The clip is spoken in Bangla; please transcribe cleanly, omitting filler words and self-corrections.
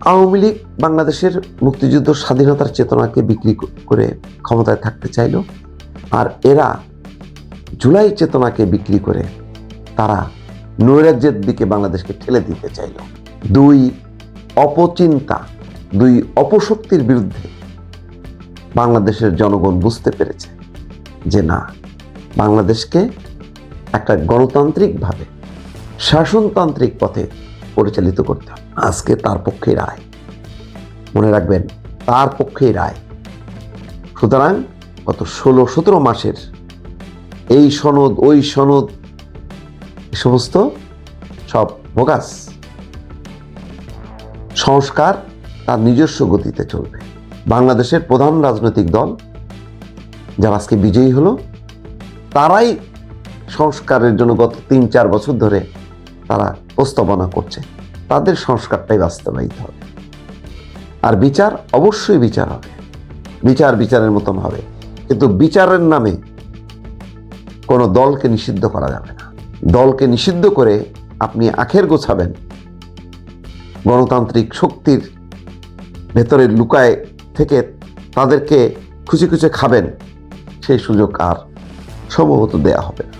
আওয়ামী লীগ বাংলাদেশের মুক্তিযুদ্ধ স্বাধীনতার চেতনাকে বিক্রি করে ক্ষমতায় থাকতে চাইল, আর এরা জুলাই চেতনাকে বিক্রি করে তারা নৈরাজ্যের দিকে বাংলাদেশকে ঠেলে দিতে চাইল। দুই অপচিন্তা, দুই অপশক্তির বিরুদ্ধে বাংলাদেশের জনগণ বুঝতে পেরেছে যে না, বাংলাদেশকে একটা গণতান্ত্রিকভাবে শাসনতান্ত্রিক পথে পরিচালিত করতে হবে। আজকে তার পক্ষেই রায়, মনে রাখবেন, তার পক্ষেই রায়। সুতরাং গত 16-17 মাসের এই সনদ ওই সনদ সমস্ত সব বোগাস। সংস্কার তার নিজস্ব গতিতে চলবে। বাংলাদেশের প্রধান রাজনৈতিক দল যারা আজকে বিজয়ী হলো, তারাই সংস্কারের জন্য গত 3-4 বছর ধরে তারা প্রস্তাবনা করছে। তাদের সংস্কারটাই বাস্তবায়িত হবে। আর বিচার অবশ্যই বিচার হবে, বিচারের মতন হবে, কিন্তু বিচারের নামে কোনো দলকে নিষিদ্ধ করা যাবে না। দলকে নিষিদ্ধ করে আপনি আখের গোছাবেন, গণতান্ত্রিক শক্তির ভেতরে লুকায় থেকে তাদেরকে খুঁজে খুঁজে খাবেন, সেই সুযোগ আর সম্ভবত দেয়া হবে না।